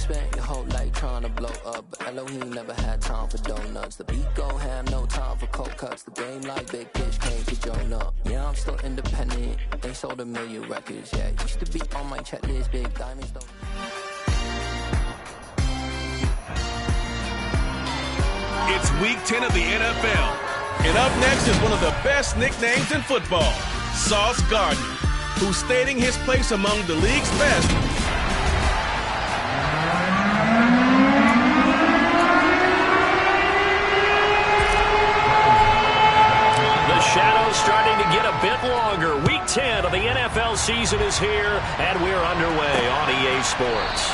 spent your whole life trying to blow up, but Elohim never had time for donuts. The beat go ham, no time for cold cuts. The game like Big Fish came to Jonah. Yeah, I'm still independent. They sold 1 million records. Yeah, used to be on my checklist. Big diamonds don't. It's week 10 of the NFL. And up next is one of the best nicknames in football, Sauce Gardner, who's stating his place among the league's best. The shadow's starting to get a bit longer. Week 10 of the NFL season is here, and we're underway on EA Sports.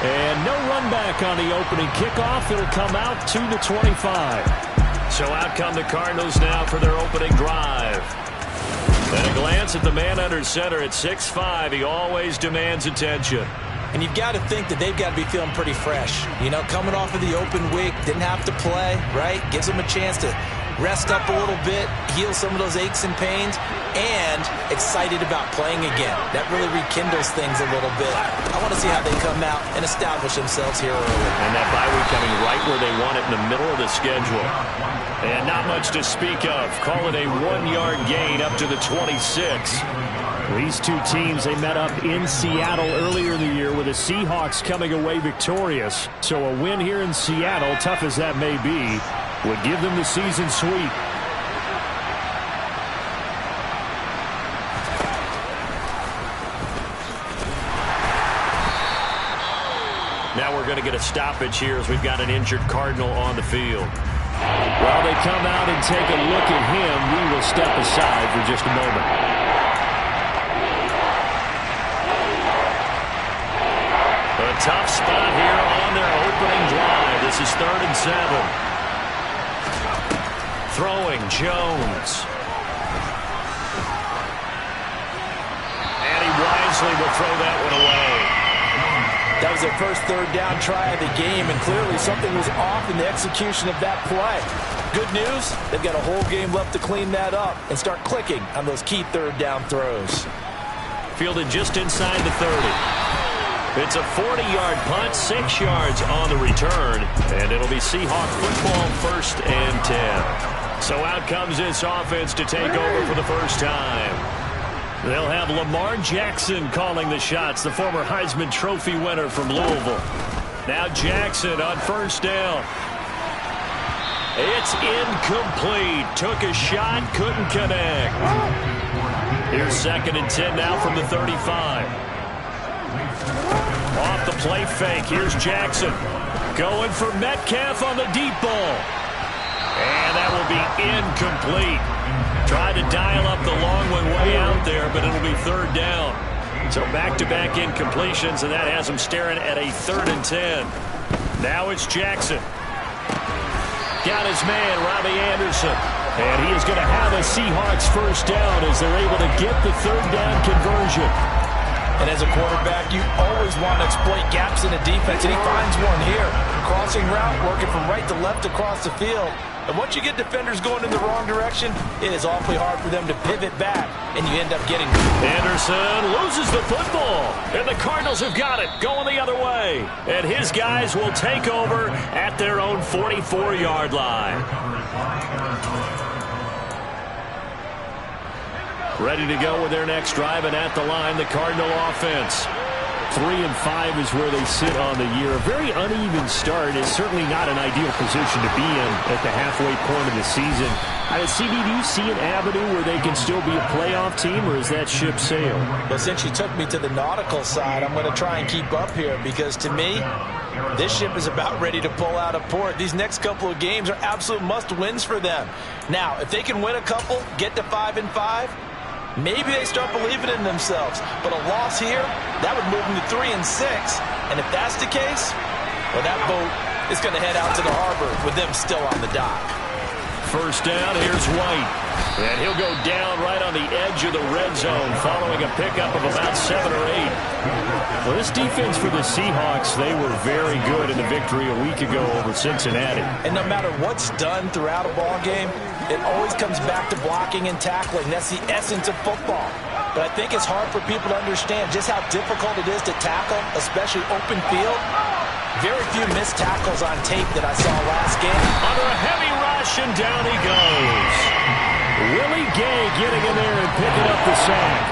And no run back on the opening kickoff. It'll come out 2-25. So out come the Cardinals now for their opening drive. At a glance at the man under center at 6'5", he always demands attention. And you've got to think that they've got to be feeling pretty fresh. You know, coming off of the open week, didn't have to play, right? Gives them a chance to rest up a little bit, heal some of those aches and pains, and excited about playing again. That really rekindles things a little bit. I want to see how they come out and establish themselves here early. And that bye week coming right where they want it in the middle of the schedule. And not much to speak of. Call it a 1-yard gain up to the 26. These two teams, they met up in Seattle earlier in the year with the Seahawks coming away victorious. So a win here in Seattle, tough as that may be, would give them the season sweep. Now we're going to get a stoppage here as we've got an injured Cardinal on the field. While they come out and take a look at him, we will step aside for just a moment. A tough spot here on their opening drive. This is 3rd and 7. Throwing Jones. And he wisely will throw that one away. That was their first 3rd down try of the game, and clearly something was off in the execution of that play. Good news, they've got a whole game left to clean that up and start clicking on those key 3rd down throws. Fielded just inside the 30. It's a 40-yard punt, 6 yards on the return, and it'll be Seahawk football 1st and 10. So out comes this offense to take over for the first time. They'll have Lamar Jackson calling the shots, the former Heisman Trophy winner from Louisville. Now Jackson on 1st down. It's incomplete. Took a shot, couldn't connect. Here's 2nd and 10 now from the 35. Off the play fake. Here's Jackson. Going for Metcalf on the deep ball. And that will be incomplete. Tried to dial up the long one way out there, but it'll be 3rd down. So back-to-back incompletions, and that has him staring at a 3rd and 10. Now it's Jackson. Got his man, Robbie Anderson. And he is going to have a Seahawks 1st down as they're able to get the 3rd down conversion. And as a quarterback, you always want to exploit gaps in the defense, and he finds one here. Crossing route, working from right to left across the field. And once you get defenders going in the wrong direction, it is awfully hard for them to pivot back, and you end up getting... Anderson loses the football, and the Cardinals have got it, going the other way. And his guys will take over at their own 44-yard line. Ready to go with their next drive, and at the line, the Cardinal offense. 3-5 is where they sit on the year. A very uneven start is certainly not an ideal position to be in at the halfway point of the season. CD, do you see an avenue where they can still be a playoff team, or is that ship sailed? Well, since you took me to the nautical side, I'm going to try and keep up here, because to me, this ship is about ready to pull out of port. These next couple of games are absolute must-wins for them. Now, if they can win a couple, get to 5-5, maybe they start believing in themselves. But a loss here, that would move them to 3-6. And if that's the case, well, that boat is going to head out to the harbor with them still on the dock. 1st down, here's White. And he'll go down right on the edge of the red zone following a pickup of about 7 or 8. Well, this defense for the Seahawks, they were very good in the victory a week ago over Cincinnati. And no matter what's done throughout a ball game, it always comes back to blocking and tackling. That's the essence of football. but I think it's hard for people to understand just how difficult it is to tackle, especially open field. Very few missed tackles on tape that I saw last game. Under a heavy rush, and down he goes. Willie Gay getting in there and picking up the sack.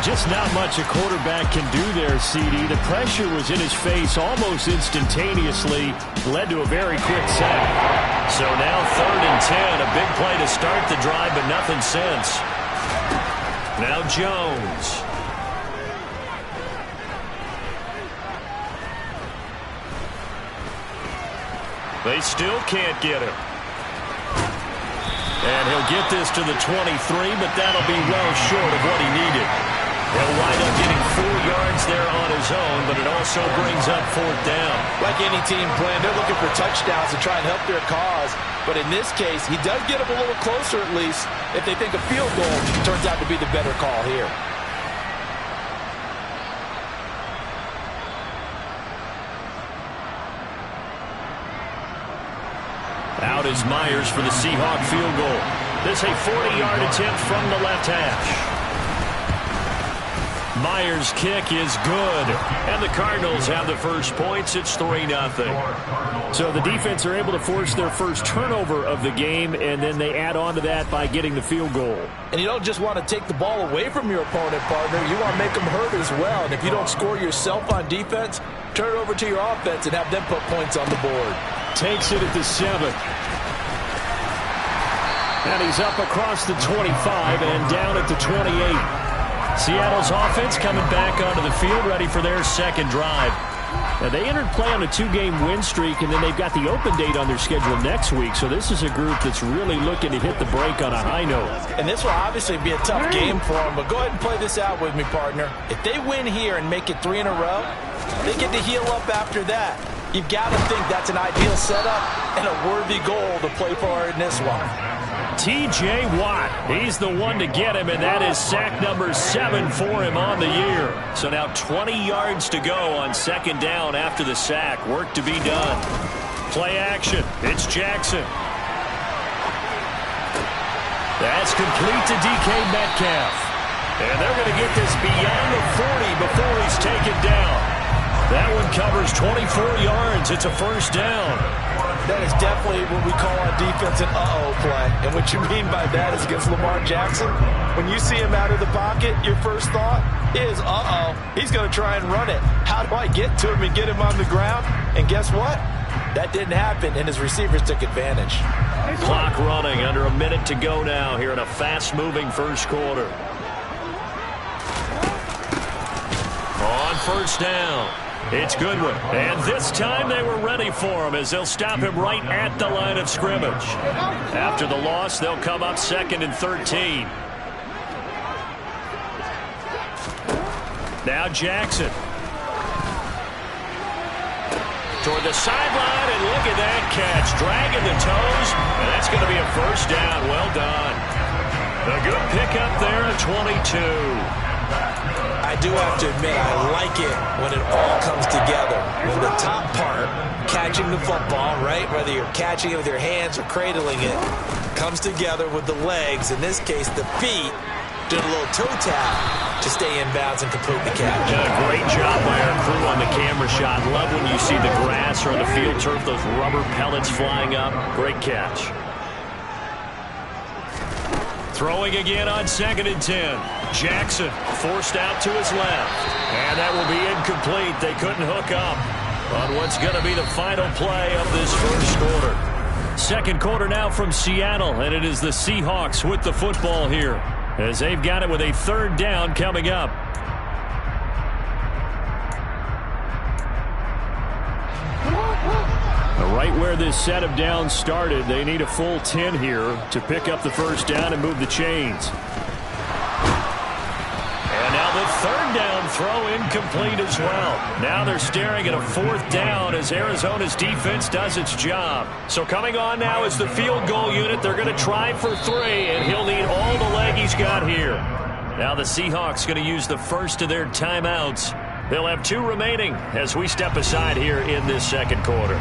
Just not much a quarterback can do there, CD. The pressure was in his face almost instantaneously. Led to a very quick sack. So now 3rd and 10. A big play to start the drive, but nothing since. Now Jones. They still can't get him. And he'll get this to the 23, but that'll be well short of what he needed. He'll wind up getting 4 yards there on his own, but it also brings up 4th down. Like any team plan, they're looking for touchdowns to try and help their cause. But in this case, he does get them a little closer at least if they think a field goal turns out to be the better call here. Out is Myers for the Seahawk field goal. This a 40-yard attempt from the left hash. Myers' kick is good. And the Cardinals have the first points. It's 3-0. So the defense are able to force their first turnover of the game, and then they add on to that by getting the field goal. And you don't just want to take the ball away from your opponent, partner. You want to make them hurt as well. And if you don't score yourself on defense, turn it over to your offense and have them put points on the board. Takes it at the 7. And he's up across the 25 and down at the 28. Seattle's offense coming back onto the field, ready for their second drive. Now, they entered play on a 2-game win streak, and then they've got the open date on their schedule next week. So this is a group that's really looking to hit the break on a high note. And this will obviously be a tough game for them, but go ahead and play this out with me, partner. If they win here and make it 3 in a row, they get to heal up after that. You've got to think that's an ideal setup and a worthy goal to play for in this one. T.J. Watt, he's the one to get him, and that is sack number 7 for him on the year. So now 20 yards to go on 2nd down after the sack. Work to be done. Play action. It's Jackson. That's complete to DK Metcalf. And they're going to get this beyond the 40 before he's taken down. That one covers 24 yards. It's a first down. That is definitely what we call on defense an uh-oh play. And what you mean by that is against Lamar Jackson, when you see him out of the pocket, your first thought is, uh-oh, he's going to try and run it. How do I get to him and get him on the ground? And guess what? That didn't happen, and his receivers took advantage. Clock running, under a minute to go now here in a fast-moving first quarter. On first down. It's Goodwin, and this time they were ready for him as they'll stop him right at the line of scrimmage. After the loss, they'll come up 2nd and 13. Now Jackson. Toward the sideline, and look at that catch. Dragging the toes, and that's going to be a first down. Well done. A good pickup there at 22. I do have to admit, I like it when it all comes together. When the top part, catching the football, right, whether you're catching it with your hands or cradling it, comes together with the legs, in this case the feet, doing a little toe tap to stay in bounds and complete the catch. Great job by our crew on the camera shot. Love when you see the grass or on the field turf, those rubber pellets flying up. Great catch. Throwing again on 2nd and 10. Jackson forced out to his left. And that will be incomplete. They couldn't hook up on what's going to be the final play of this first quarter. Second quarter now from Seattle, and it is the Seahawks with the football here as they've got it with a 3rd down coming up. Right where this set of downs started, they need a full 10 here to pick up the first down and move the chains. And now the 3rd down throw incomplete as well. Now they're staring at a 4th down as Arizona's defense does its job. So coming on now is the field goal unit. They're going to try for 3, and he'll need all the leg he's got here. Now the Seahawks going to use the first of their timeouts. They'll have 2 remaining as we step aside here in this second quarter.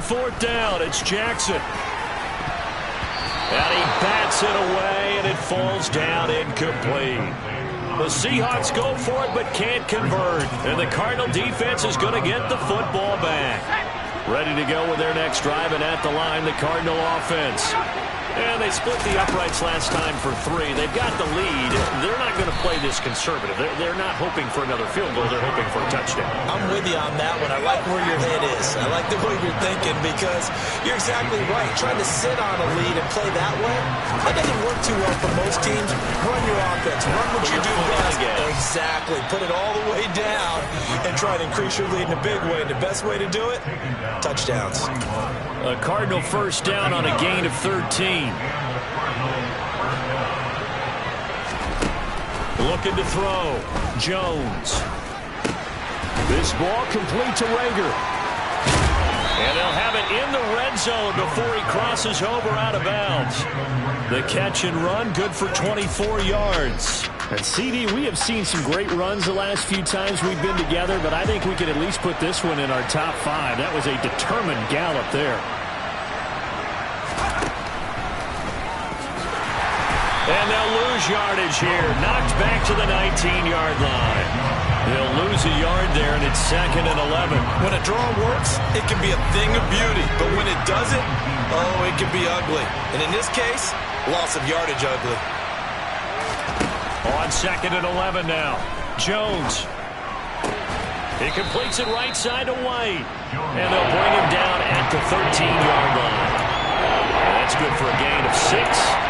4th down. It's Jackson. And he bats it away, and it falls down incomplete. The Seahawks go for it but can't convert. And the Cardinal defense is going to get the football back. Ready to go with their next drive, and at the line, the Cardinal offense. And they split the uprights last time for 3. They've got the lead. They're not going to play this conservative. They're not hoping for another field goal. They're hoping for a touchdown. I'm with you on that one. I like where your head is. I like the way you're thinking because you're exactly right. Trying to sit on a lead and play that way, that doesn't work too well for most teams. Run your offense. Run what you do best. Exactly. Put it all the way down and try to increase your lead in a big way. The best way to do it, touchdowns. A Cardinal first down on a gain of 13. Looking to throw. Jones. This ball complete to Rager. And they'll have it in the red zone before he crosses over out of bounds. The catch and run, good for 24 yards. And CD, we have seen some great runs the last few times we've been together, but I think we could at least put this one in our top 5. That was a determined gallop there. And they'll lose yardage here. Knocked back to the 19-yard line. They'll lose a yard there, and it's 2nd and 11. When a draw works, it can be a thing of beauty. But when it doesn't, oh, it can be ugly. And in this case, loss of yardage ugly. On 2nd and 11 now. Jones. He completes it right side to White. And they'll bring him down at the 13-yard line. And that's good for a gain of 6.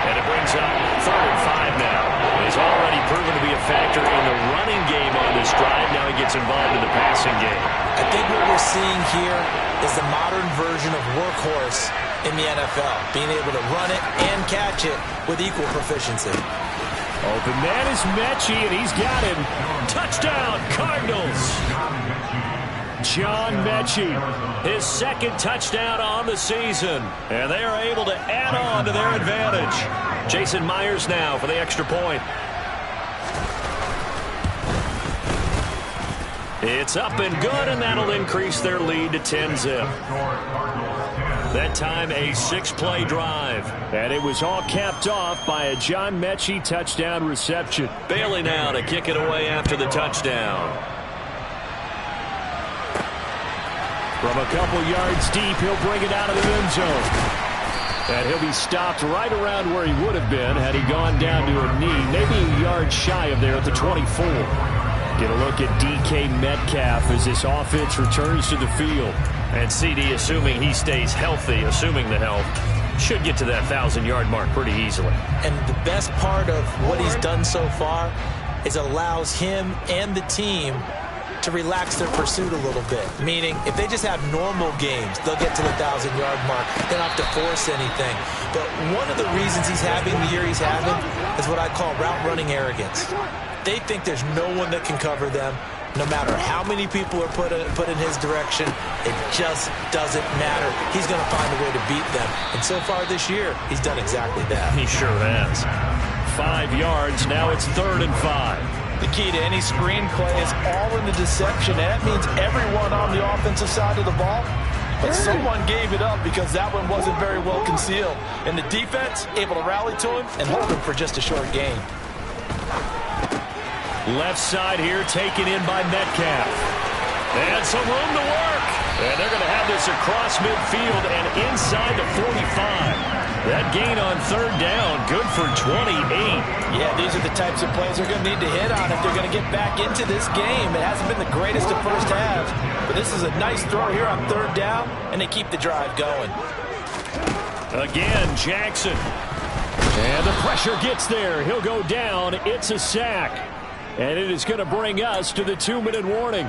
And it brings up 3rd and 5 now. He's already proven to be a factor in the running game on this drive. Now he gets involved in the passing game. I think what we're seeing here is the modern version of workhorse in the NFL. Being able to run it and catch it with equal proficiency. Open man is Mechie, and he's got him. Touchdown, Cardinals. John Mechie, his 2nd touchdown on the season. And they are able to add on to their advantage. Jason Myers now for the extra point. It's up and good, and that'll increase their lead to 10-zip. That time a 6-play drive. And it was all capped off by a John Mechie touchdown reception. Bailey now to kick it away after the touchdown. From a couple yards deep, he'll bring it out of the end zone. And he'll be stopped right around where he would have been had he gone down to a knee, maybe a yard shy of there at the 24. Get a look at DK Metcalf as this offense returns to the field. And CD, assuming he stays healthy, assuming the health, should get to that 1,000-yard mark pretty easily. And the best part of what he's done so far is allows him and the team to relax their pursuit a little bit. Meaning, if they just have normal games, they'll get to the 1,000-yard mark. They don't have to force anything. But one of the reasons he's having the year he's having is what I call route-running arrogance. They think there's no one that can cover them. No matter how many people are put in his direction, it just doesn't matter. He's going to find a way to beat them. And so far this year, he's done exactly that. He sure has. 5 yards. Now it's 3rd and 5. The key to any screen play is all in the deception. And that means everyone on the offensive side of the ball. But someone gave it up because that one wasn't very well concealed. And the defense able to rally to him and hold him for just a short gain. Left side here taken in by Metcalf. And some room to work. And they're going to have this across midfield and inside the 45. That gain on 3rd down, good for 28. Yeah, these are the types of plays they're going to need to hit on if they're going to get back into this game. It hasn't been the greatest of first halves, but this is a nice throw here on 3rd down, and they keep the drive going. Again, Jackson. And the pressure gets there. He'll go down. It's a sack. And it is going to bring us to the 2-minute warning.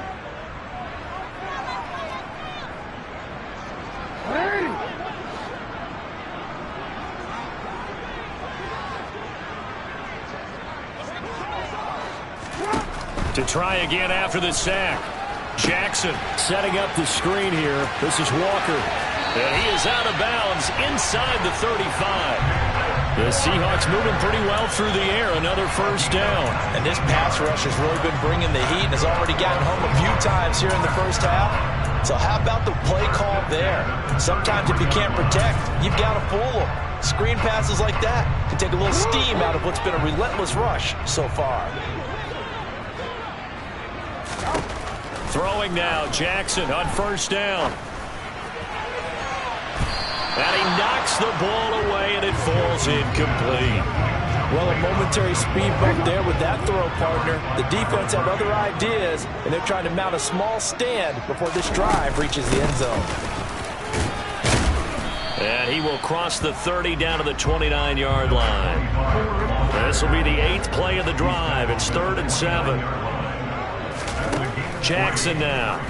To try again after the sack. Jackson setting up the screen here. This is Walker. And he is out of bounds inside the 35. The Seahawks moving pretty well through the air. Another 1st down. And this pass rush has really been bringing the heat and has already gotten home a few times here in the first half. So how about the play call there? Sometimes if you can't protect, you've got to fool them. Screen passes like that can take a little steam out of what's been a relentless rush so far. Throwing now, Jackson on first down. And he knocks the ball away, and it falls incomplete. Well, a momentary speed bump there with that throw, partner. The defense had other ideas, and they're trying to mount a small stand before this drive reaches the end zone. And he will cross the 30 down to the 29-yard line. This will be the 8th play of the drive. It's 3rd and 7. Jackson now.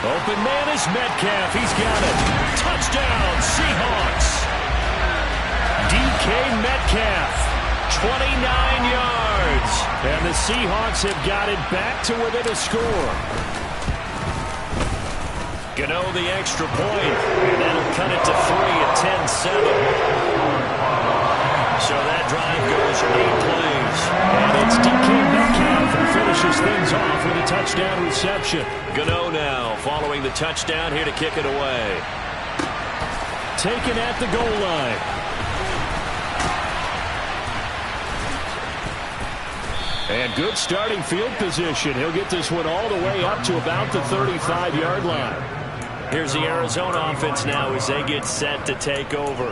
Open man is Metcalf. He's got it. Touchdown, Seahawks. DK Metcalf, 29 yards. And the Seahawks have got it back to within a score. Gano the extra point, and that'll cut it to 3 at 10-7. So that drive goes 8 plays. And it's DK Metcalf who finishes things off with a touchdown reception. Gano now following the touchdown here to kick it away. Taken at the goal line. And good starting field position. He'll get this one all the way up to about the 35-yard line. Here's the Arizona offense now as they get set to take over.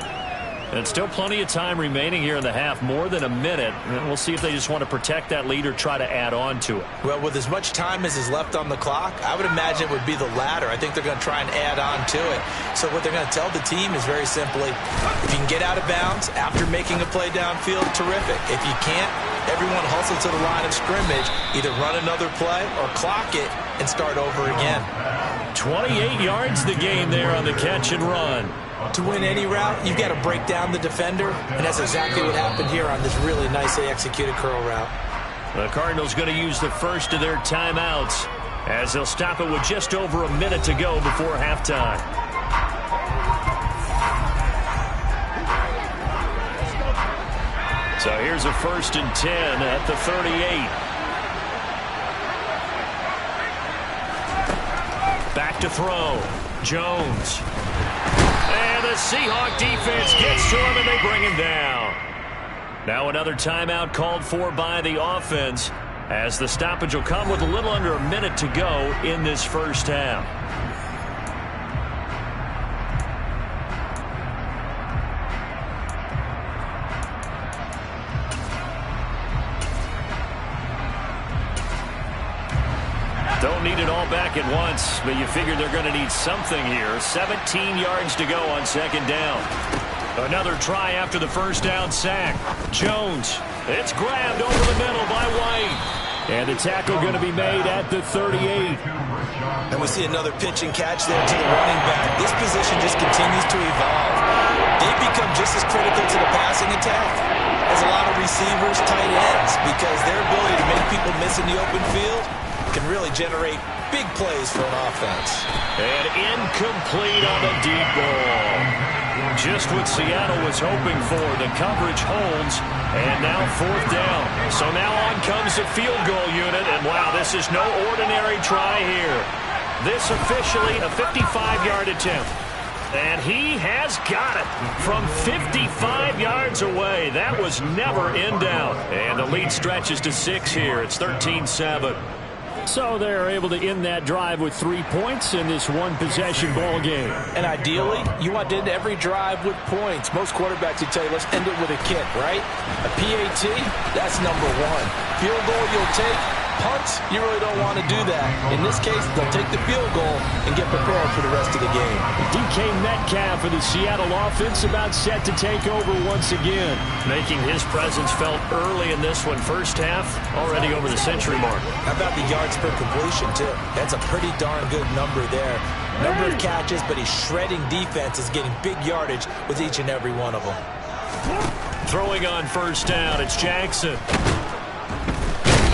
And still plenty of time remaining here in the half, more than a minute. And we'll see if they just want to protect that lead or try to add on to it. Well, with as much time as is left on the clock, I would imagine it would be the latter. I think they're going to try and add on to it. So what they're going to tell the team is very simply, if you can get out of bounds after making a play downfield, terrific. If you can't, everyone hustle to the line of scrimmage, either run another play or clock it and start over again. 28 yards the gain there on the catch and run. To win any route, you've got to break down the defender, and that's exactly what happened here on this really nicely executed curl route. The Cardinals going to use the first of their timeouts as they'll stop it with just over a minute to go before halftime. So here's a 1st and 10 at the 38. Back to throw. Jones. And the Seahawk defense gets to him, and they bring him down. Now another timeout called for by the offense as the stoppage will come with a little under a minute to go in this first half. Don't need it all back at once, but you figure they're going to need something here. 17 yards to go on 2nd down. Another try after the first down sack. Jones. It's grabbed over the middle by White. And the tackle going to be made at the 38. And we see another pitch and catch there to the running back. This position just continues to evolve. They've become just as critical to the passing attack as a lot of receivers, tight ends, because their ability to make people miss in the open field can really generate big plays for an offense. And incomplete on the deep ball. Just what Seattle was hoping for. The coverage holds, and now 4th down. So now on comes the field goal unit, and wow, this is no ordinary try here. This officially a 55-yard attempt. And he has got it from 55 yards away. That was never in doubt. And the lead stretches to 6 here. It's 13-7. So they're able to end that drive with 3 points in this one-possession ball game. And ideally, you want to end every drive with points. Most quarterbacks would tell you, let's end it with a kick, right? A PAT, that's number 1. Field goal you'll take. Punts, you really don't want to do that. In this case, they'll take the field goal and get prepared for the rest of the game. DK Metcalf for the Seattle offense about set to take over once again. Making his presence felt early in this one. First half, already over the century mark. How about the yards per completion, too? That's a pretty darn good number there. Number of catches, but he's shredding defenses, getting big yardage with each and every one of them. Throwing on first down, it's Jackson.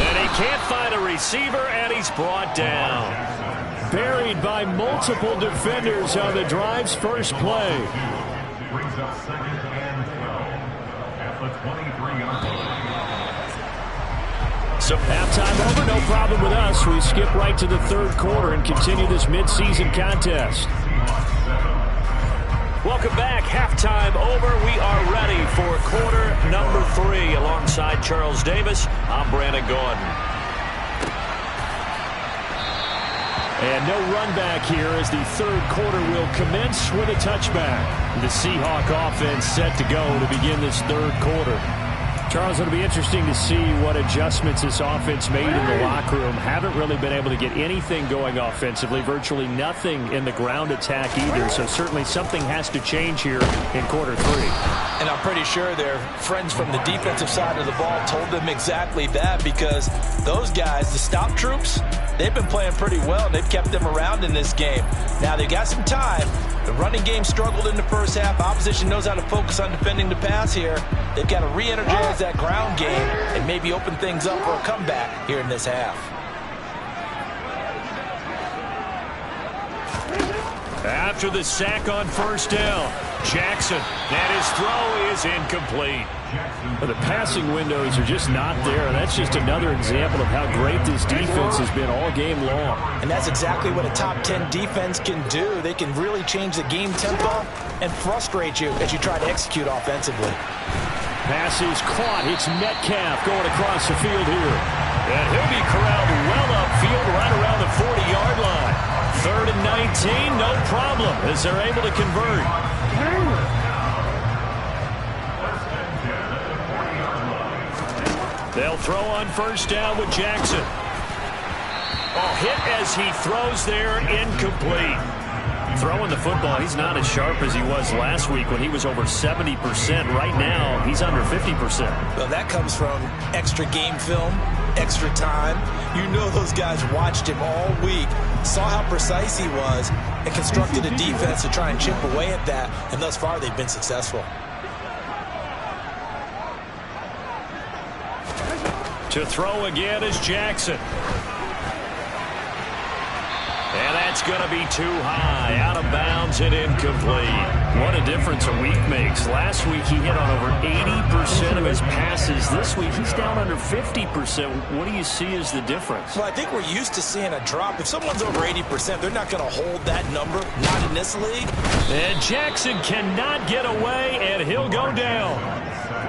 And he can't find a receiver, and he's brought down. Buried by multiple defenders on the drive's first play. Brings up 2nd and 12 at the 23-yard line. So halftime over, no problem with us. We skip right to the third quarter and continue this midseason contest. Welcome back. Halftime over. We are ready for quarter number 3. Alongside Charles Davis, I'm Brandon Gaudin. And no run back here as the third quarter will commence with a touchback. The Seahawk offense set to go to begin this third quarter. Charles, it'll be interesting to see what adjustments this offense made in the locker room. Haven't really been able to get anything going offensively, virtually nothing in the ground attack either. So certainly something has to change here in quarter 3. And I'm pretty sure their friends from the defensive side of the ball told them exactly that, because those guys, the stop troops, they've been playing pretty well, and they've kept them around in this game. Now, they've got some time. The running game struggled in the first half. Opposition knows how to focus on defending the pass here. They've got to re-energize that ground game and maybe open things up for a comeback here in this half. After the sack on first down, Jackson, and his throw is incomplete. The passing windows are just not there. That's just another example of how great this defense has been all game long. And that's exactly what a top 10 defense can do. They can really change the game tempo and frustrate you as you try to execute offensively. Pass is caught. It's Metcalf going across the field here. And he'll be corralled well upfield right around the 40-yard line. 3rd and 19, no problem, as they're able to convert. They'll throw on first down with Jackson. Oh, hit as he throws there, incomplete. Throwing the football, he's not as sharp as he was last week when he was over 70%. Right now, he's under 50%. Well, that comes from extra game film, extra time. You know those guys watched him all week, saw how precise he was, and constructed a defense to try and chip away at that, and thus far they've been successful. To throw again is Jackson. And that's going to be too high. Out of bounds and incomplete. What a difference a week makes. Last week he hit on over 80% of his passes. This week he's down under 50%. What do you see as the difference? Well, I think we're used to seeing a drop. If someone's over 80%, they're not going to hold that number. Not in this league. And Jackson cannot get away, and he'll go down.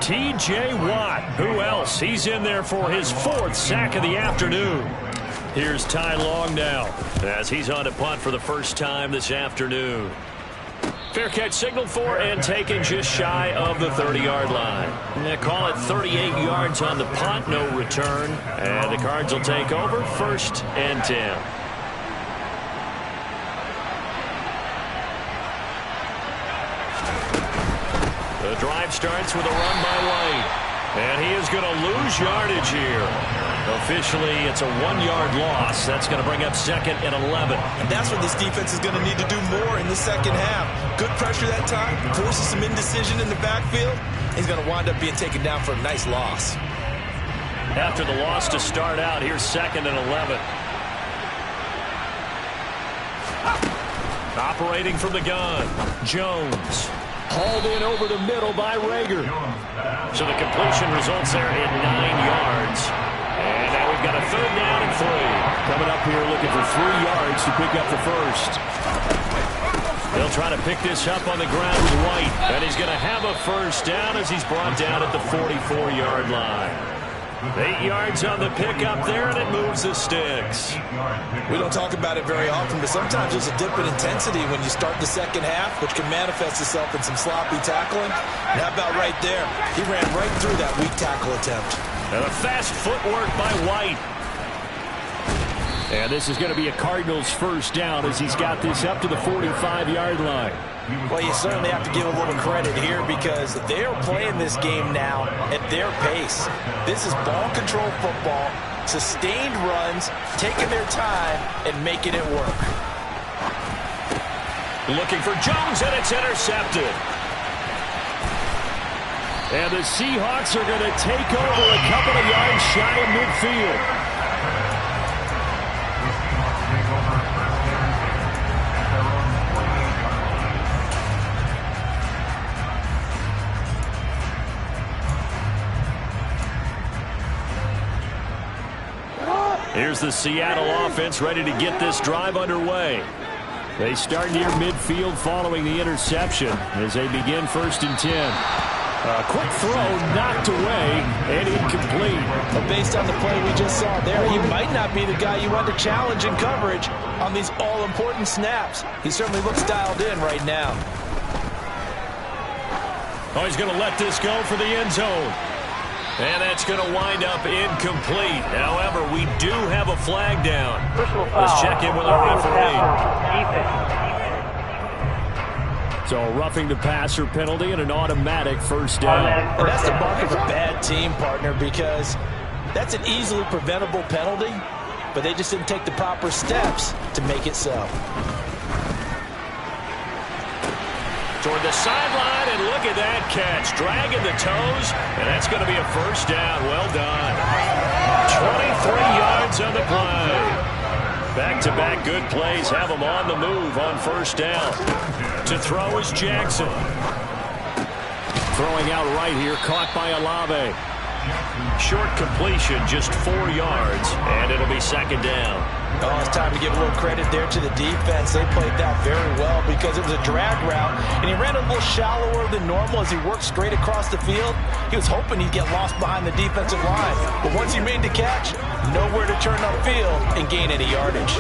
T.J. Watt, who else? He's in there for his 4th sack of the afternoon. Here's Ty Long now as he's on to punt for the first time this afternoon. Fair catch signaled for and taken just shy of the 30-yard line. And they call it 38 yards on the punt, no return. And the Cards will take over 1st and 10. The drive starts with a run by White. And he is going to lose yardage here. Officially, it's a 1-yard loss. That's going to bring up 2nd and 11. And that's what this defense is going to need to do more in the second half. Good pressure that time. Forces some indecision in the backfield. He's going to wind up being taken down for a nice loss. After the loss to start out, here's 2nd and 11. Operating from the gun, Jones. Hauled in over the middle by Rager. So the completion results there in 9 yards. And now we've got a 3rd down and 3. Coming up here looking for 3 yards to pick up the first. They'll try to pick this up on the ground with White. And he's going to have a first down as he's brought down at the 44-yard line. 8 yards on the pickup there, and it moves the sticks. We don't talk about it very often, but sometimes there's a dip in intensity when you start the second half, which can manifest itself in some sloppy tackling. And how about right there? He ran right through that weak tackle attempt. And a fast footwork by White. And this is going to be a Cardinals first down as he's got this up to the 45-yard line. Well, you certainly have to give a little credit here because they're playing this game now at their pace. This is ball control football, sustained runs, taking their time and making it work. Looking for Jones, and it's intercepted. And the Seahawks are going to take over a couple of yards shy of midfield. Here's the Seattle offense ready to get this drive underway. They start near midfield following the interception as they begin 1st and 10. A quick throw knocked away and incomplete. But based on the play we just saw there, he might not be the guy you want to challenge in coverage on these all-important snaps. He certainly looks dialed in right now. Oh, he's going to let this go for the end zone. And that's going to wind up incomplete. However, we do have a flag down. Let's check in with our referee. So a roughing the passer penalty and an automatic 1st down. And that's the mark of a bad team, partner, because that's an easily preventable penalty, but they just didn't take the proper steps to make it so. Toward the sideline, and look at that catch. Dragging the toes, and that's going to be a 1st down. Well done. 23 yards on the play. Back-to-back good plays have them on the move on 1st down. To throw is Jackson. Throwing out right here, caught by Olave. Short completion, just 4 yards, and it'll be 2nd down. Oh, it's time to give a little credit there to the defense. They played that very well because it was a drag route, and he ran a little shallower than normal as he worked straight across the field. He was hoping he'd get lost behind the defensive line, but once he made the catch, nowhere to turn upfield and gain any yardage.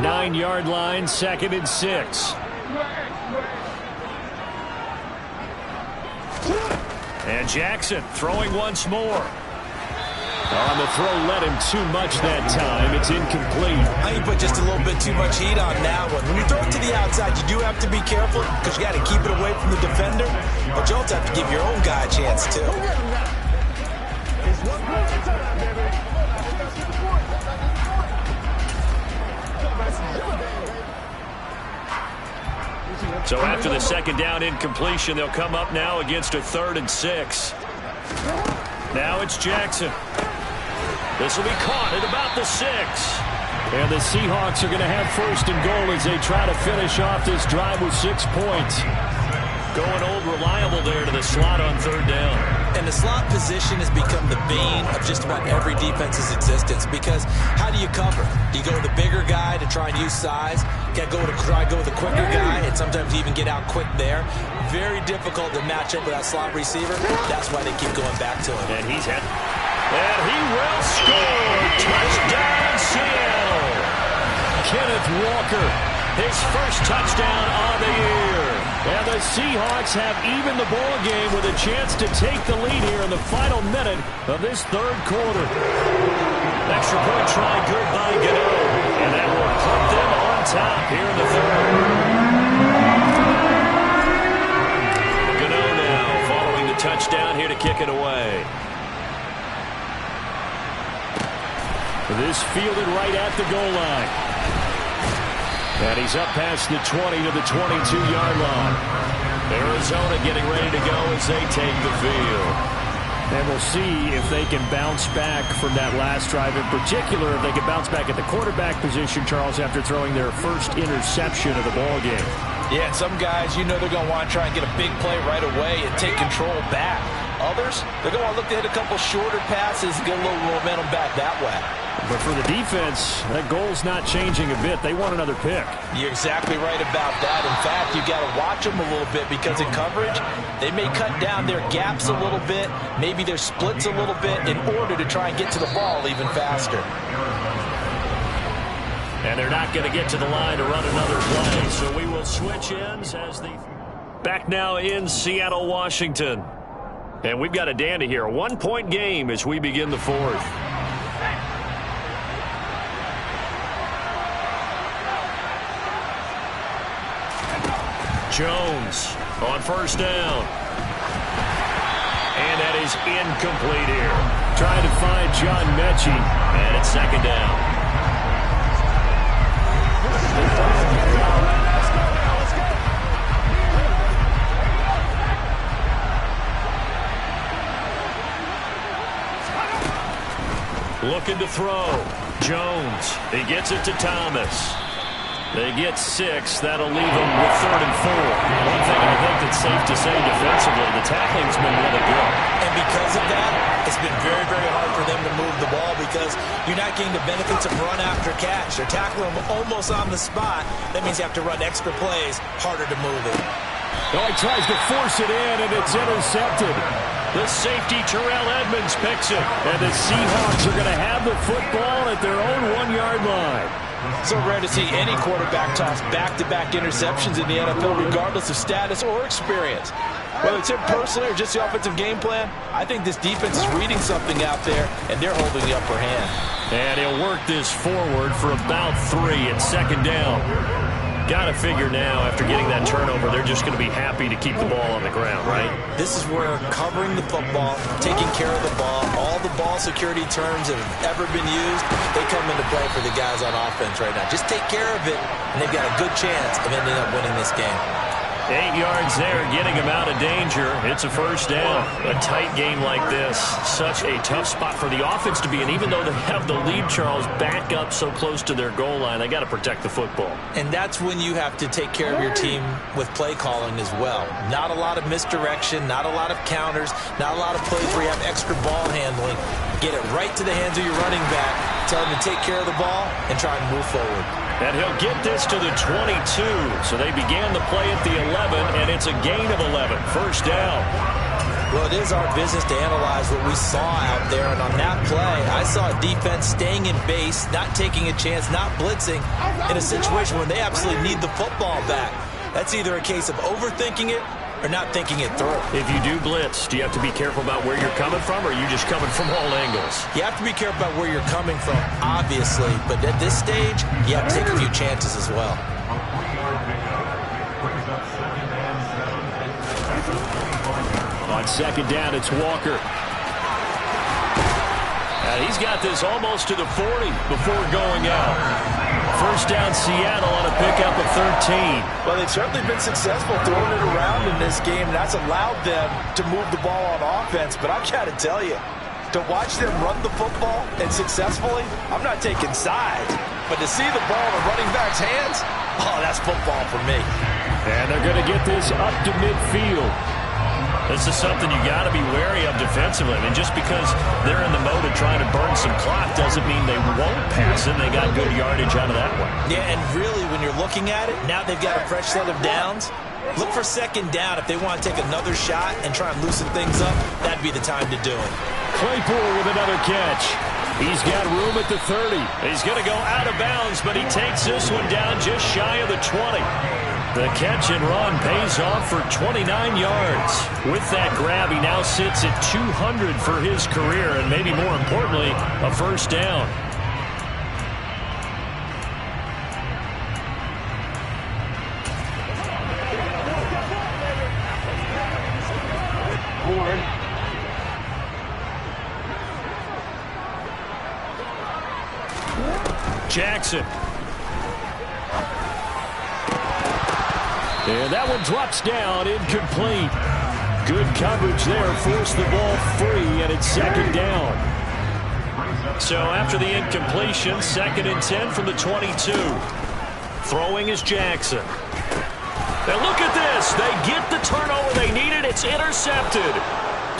9-yard line, 2nd and 6. And Jackson throwing once more. On the throw, let him too much that time. It's incomplete. I think put just a little bit too much heat on that one. When you throw it to the outside, you do have to be careful because you got to keep it away from the defender. But you also have to give your own guy a chance, too. So after the 2nd down incompletion, they'll come up now against a 3rd and 6. Now it's Jackson. This will be caught at about the 6. And the Seahawks are going to have 1st and goal as they try to finish off this drive with 6 points. Going old reliable there to the slot on 3rd down. And the slot position has become the bane of just about every defense's existence because how do you cover? Do you go with the bigger guy to try and use size? Can't go with the quicker guy, and sometimes you even get out quick there. Very difficult to match up with that slot receiver. That's why they keep going back to him. And he will score. Touchdown, Seattle. Kenneth Walker, his 1st touchdown on the year. And the Seahawks have evened the ball game with a chance to take the lead here in the final minute of this 3rd quarter. Extra point try good by Gano. And that will put them on top here in the 3rd. Gano now following the touchdown here to kick it away. This fielded right at the goal line. And he's up past the 20 to the 22-yard line. Arizona getting ready to go as they take the field. And we'll see if they can bounce back from that last drive. In particular, if they can bounce back at the quarterback position, Charles, after throwing their 1st interception of the ball game. Yeah, some guys, you know they're going to want to try and get a big play right away and take control back. Others, they're going to want to look to hit a couple shorter passes and get a little momentum back that way. But for the defense, that goal's not changing a bit. They want another pick. You're exactly right about that. In fact, you've got to watch them a little bit because in coverage, they may cut down their gaps a little bit, maybe their splits a little bit in order to try and get to the ball even faster. And they're not going to get to the line to run another play, so we will switch ends as the... Back now in Seattle, Washington. And we've got a dandy here. A 1-point game as we begin the 4th. Jones on 1st down. And that is incomplete here. Trying to find John Mechie. And it's 2nd down. Looking to throw. Jones. He gets it to Thomas. They get 6. That'll leave them with 3rd and 4. One thing I think that's safe to say defensively, the tackling's been really good. And because of that, it's been very, very hard for them to move the ball because you're not getting the benefits of run after catch. They're tackling them almost on the spot. That means you have to run extra plays, harder to move it. Oh, he tries to force it in, and it's intercepted. The safety, Terrell Edmunds, picks it. And the Seahawks are going to have the football at their own 1-yard line. So rare to see any quarterback toss back-to-back interceptions in the NFL, regardless of status or experience. Whether it's him personally or just the offensive game plan, I think this defense is reading something out there, and they're holding the upper hand. And he'll work this forward for about 3 at second down. Got to figure now, after getting that turnover, they're just going to be happy to keep the ball on the ground, right? This is where covering the football, taking care of the ball, all the ball security terms that have ever been used, they come into play for the guys on offense right now. Just take care of it, and they've got a good chance of ending up winning this game. 8 yards there, getting him out of danger. It's a first down. A tight game like this, such a tough spot for the offense to be in. Even though they have the lead, Charles, back up so close to their goal line, they got to protect the football. And that's when you have to take care of your team with play calling as well. Not a lot of misdirection, not a lot of counters, not a lot of plays where you have extra ball handling. Get it right to the hands of your running back, tell him to take care of the ball, and try and move forward. And he'll get this to the 22. So they began the play at the 11, and it's a gain of 11. First down. Well, it is our business to analyze what we saw out there. And on that play, I saw a defense staying in base, not taking a chance, not blitzing in a situation where they absolutely need the football back. That's either a case of overthinking it or not thinking it through. If you do blitz, do you have to be careful about where you're coming from, or are you just coming from all angles? You have to be careful about where you're coming from, obviously. But at this stage, you have to take a few chances as well. On second down, it's Walker. He's got this almost to the 40 before going out. First down, Seattle on a pickup of 13. Well, they've certainly been successful throwing it around in this game, and that's allowed them to move the ball on offense. But I've got to tell you, to watch them run the football and successfully, I'm not taking sides. But to see the ball in the running back's hands, oh, that's football for me. And they're going to get this up to midfield. This is something you got to be wary of defensively. I mean, just because they're in the mode of trying to burn some clock doesn't mean they won't pass it. They got good yardage out of that one. Yeah, and really, when you're looking at it, now they've got a fresh set of downs. Look for second down. If they want to take another shot and try and loosen things up, that'd be the time to do it. Claypool with another catch. He's got room at the 30. He's going to go out of bounds, but he takes this one down just shy of the 20. The catch and run pays off for 29 yards. With that grab, he now sits at 200 for his career, and maybe more importantly, a first down. Jackson. And that one drops down, incomplete. Good coverage there, forced the ball free, and it's second down. So after the incompletion, 2nd and 10 from the 22. Throwing is Jackson. And look at this. They get the turnover they needed. It's intercepted.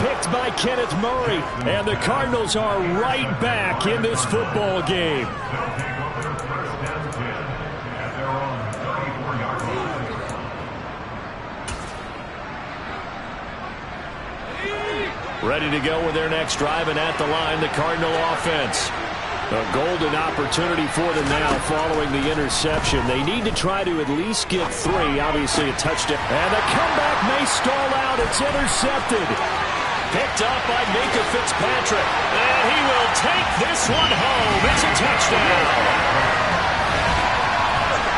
Picked by Kenneth Murray. And the Cardinals are right back in this football game. Ready to go with their next drive, and at the line, the Cardinal offense. A golden opportunity for them now following the interception. They need to try to at least get 3, obviously a touchdown. And the comeback may stall out. It's intercepted. Picked up by Minkah Fitzpatrick. And he will take this one home. It's a touchdown.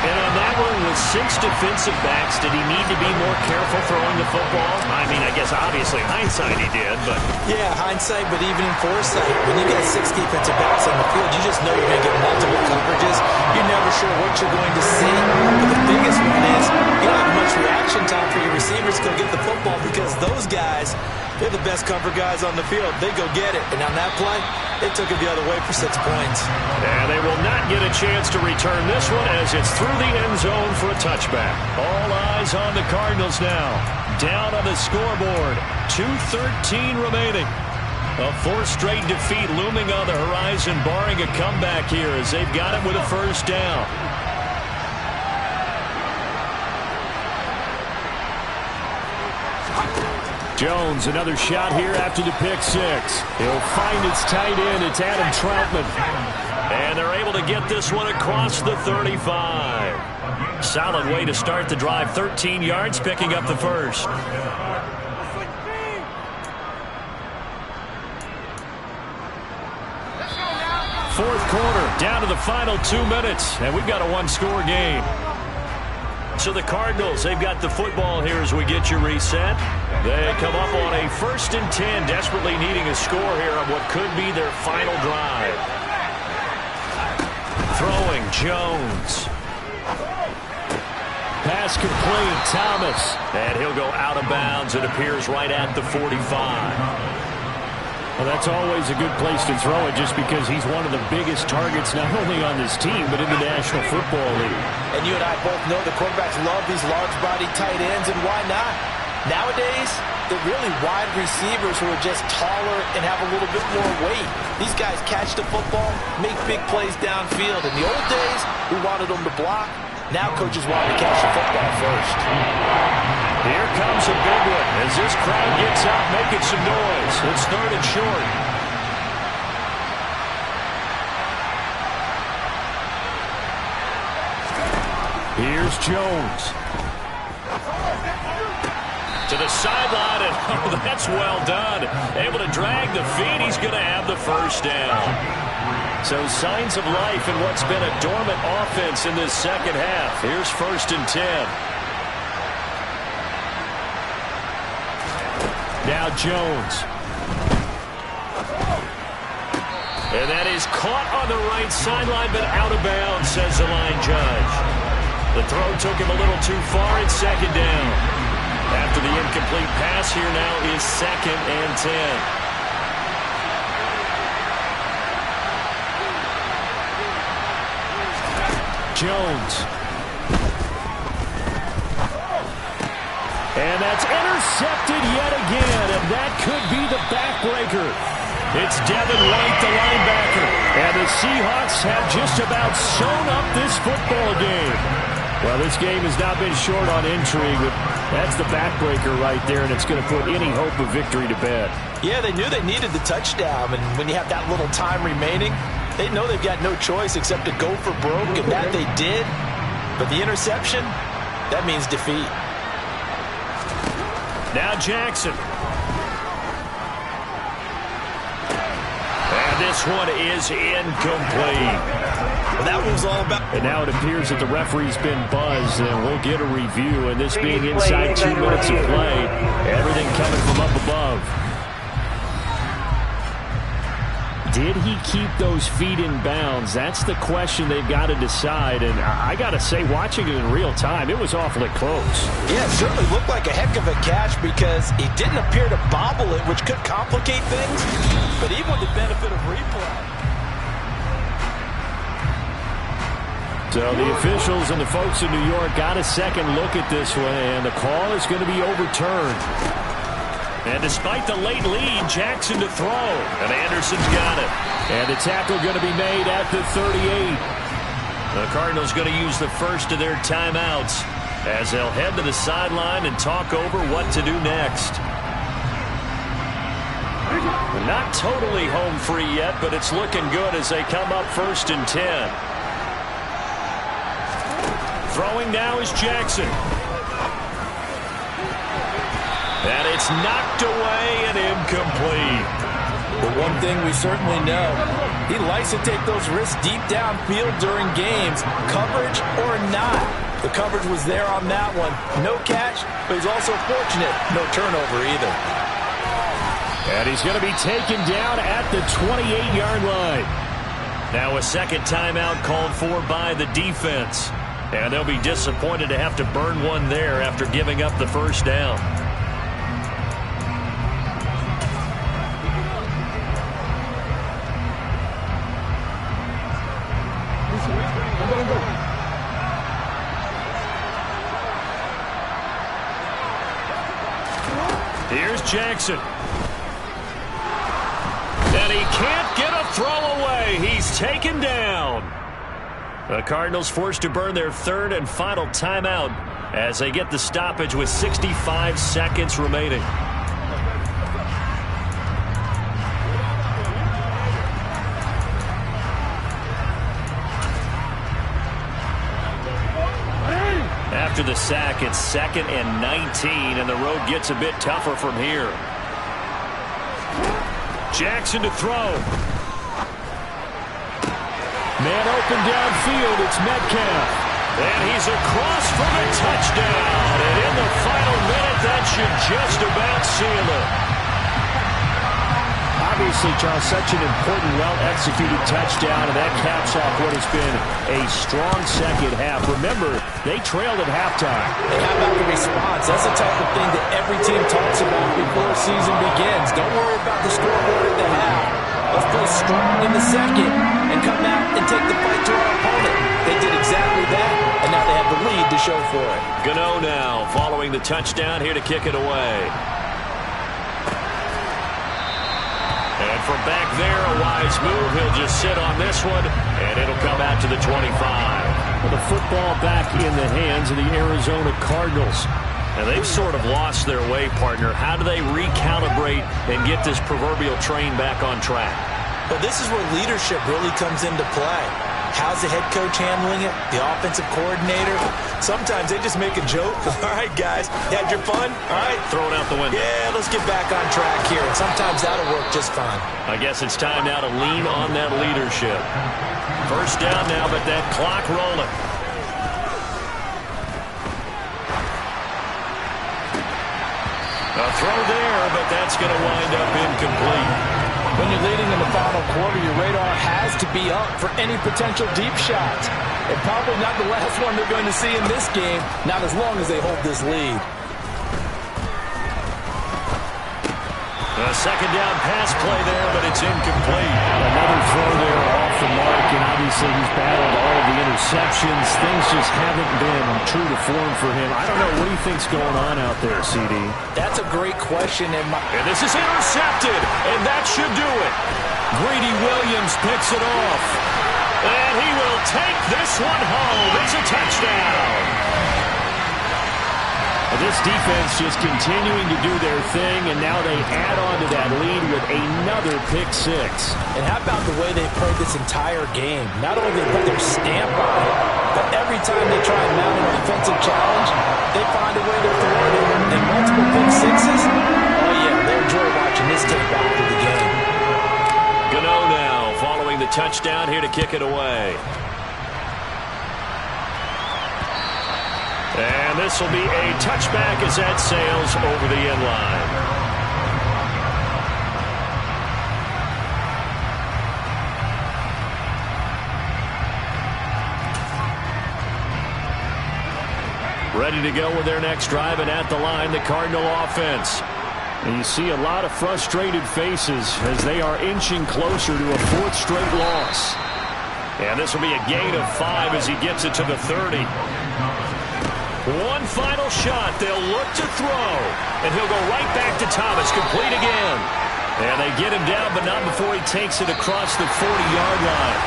And on that one, with 6 defensive backs, did he need to be more careful throwing the football? I mean, I guess obviously hindsight he did, but... Yeah, hindsight, but even in foresight, when you got 6 defensive backs on the field, you just know you're going to get multiple coverages. You're never sure what you're going to see. But the biggest one is you don't have much reaction time for your receivers to go get the football because those guys, they're the best cover guys on the field. They go get it. And on that play, they took it the other way for 6 points. And they will not get a chance to return this one as it's through the end zone for a touchback. All eyes on the Cardinals now. down on the scoreboard. 2:13 remaining. A fourth straight defeat looming on the horizon, barring a comeback here as they've got it with a first down. Jones, another shot here after the pick six. He'll find its tight end. It's Adam Troutman. And they're able to get this one across the 35. Solid way to start the drive. 13 yards, picking up the first. Fourth quarter, down to the final 2 minutes, and we've got a one-score game. So the Cardinals, they've got the football here as we get you reset. They come up on a 1st and 10, desperately needing a score here on what could be their final drive. Throwing, Jones. Pass complete, Thomas. And he'll go out of bounds. It appears right at the 45. Well, that's always a good place to throw it just because he's one of the biggest targets not only on this team but in the National Football League. And you and I both know the quarterbacks love these large-body tight ends, and why not? Nowadays, they're really wide receivers who are just taller and have a little bit more weight. These guys catch the football, make big plays downfield. In the old days, we wanted them to block. Now coaches want to catch the football first. Here comes a big one as this crowd gets out making some noise. It's 3rd and short. Here's Jones. To the sideline, and oh, that's well done. Able to drag the feet. He's going to have the first down. So signs of life in what's been a dormant offense in this second half. Here's 1st and 10. Now Jones. And that is caught on the right sideline, but out of bounds, says the line judge. The throw took him a little too far. It's 2nd down. After the incomplete pass, here now is 2nd and 10. Jones. And that's intercepted yet again, and that could be the backbreaker. It's Devin White, the linebacker, and the Seahawks have just about sewn up this football game. Well, this game has not been short on intrigue, but that's the backbreaker right there, and it's going to put any hope of victory to bed. Yeah, they knew they needed the touchdown, and when you have that little time remaining, they know they've got no choice except to go for broke, and that they did. But the interception, that means defeat. Now Jackson. And this one is incomplete. Well, that was all about. And now it appears that the referee's been buzzed, and we'll get a review. And this being inside 2 minutes of play, everything coming from up above. Did he keep those feet in bounds? That's the question they've got to decide. And I got to say, watching it in real time, it was awfully close. Yeah, it certainly looked like a heck of a catch because he didn't appear to bobble it, which could complicate things. But even with the benefit of replay. So the officials and the folks in New York got a second look at this one, and the call is going to be overturned. And despite the late lead, Jackson to throw. And Anderson's got it. And the tackle going to be made at the 38. The Cardinals going to use the first of their timeouts as they'll head to the sideline and talk over what to do next. They're not totally home free yet, but it's looking good as they come up 1st and 10. Throwing now is Jackson. And it's knocked away and incomplete. But one thing we certainly know, he likes to take those risks deep downfield during games, coverage or not. The coverage was there on that one. No catch, but he's also fortunate. No turnover either. And he's going to be taken down at the 28-yard line. Now a second timeout called for by the defense. And they'll be disappointed to have to burn one there after giving up the first down. Here's Jackson. And he can't get a throw away. He's taken down. The Cardinals forced to burn their third and final timeout as they get the stoppage with 65 seconds remaining. After the sack, it's 2nd and 19, and the road gets a bit tougher from here. Jackson to throw. Man open downfield, it's Metcalf. And he's across for the touchdown. And in the final minute, that should just about seal it. Obviously, Charles, such an important, well-executed touchdown, and that caps off what has been a strong second half. Remember, they trailed at halftime. And how about the response? That's the type of thing that every team talks about before the season begins. Don't worry about the scoreboard at the half. Let's play strong in the second and come out and take the fight to our opponent. They did exactly that, and now they have the lead to show for it. Gano now following the touchdown here to kick it away. And from back there, a wise move. He'll just sit on this one, and it'll come out to the 25. Well, the football back in the hands of the Arizona Cardinals. And they've sort of lost their way, partner. How do they recalibrate and get this proverbial train back on track? Well, this is where leadership really comes into play. How's the head coach handling it? The offensive coordinator? Sometimes they just make a joke. All right, guys, you had your fun? All right. Throw it out the window. Yeah, let's get back on track here. And sometimes that'll work just fine. I guess it's time now to lean on that leadership. First down now, but that clock rolling. A throw there, but that's going to wind up incomplete. When you're leading in the final quarter, your radar has to be up for any potential deep shots. And probably not the last one they're going to see in this game, not as long as they hold this lead. A second down pass play there, but it's incomplete. Another throw there off the mark, and obviously he's battled all of the interceptions. Things just haven't been true to form for him. I don't know. What do you think's going on out there, CD? That's a great question. And this is intercepted, and that should do it. Greedy Williams picks it off. And he will take this one home. It's a touchdown. This defense just continuing to do their thing, and now they add on to that lead with another pick six. And how about the way they played this entire game? Not only did they put their stamp on it, but every time they try and mount an offensive challenge, they find a way to thwart it. And multiple pick sixes, oh yeah, they enjoy watching this tape after the game. Gano now following the touchdown here to kick it away. And this will be a touchback as that sails over the end line. Ready to go with their next drive, and at the line, the Cardinal offense. And you see a lot of frustrated faces as they are inching closer to a fourth straight loss. And this will be a gain of 5 as he gets it to the 30. One final shot. They'll look to throw. And he'll go right back to Thomas. Complete again. And they get him down, but not before he takes it across the 40-yard line.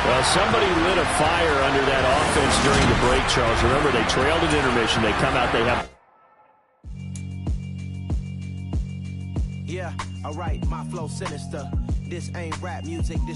Well, somebody lit a fire under that offense during the break, Charles. Remember, they trailed at intermission. They come out, they have... Yeah, all right, my flow sinister. This ain't rap music. This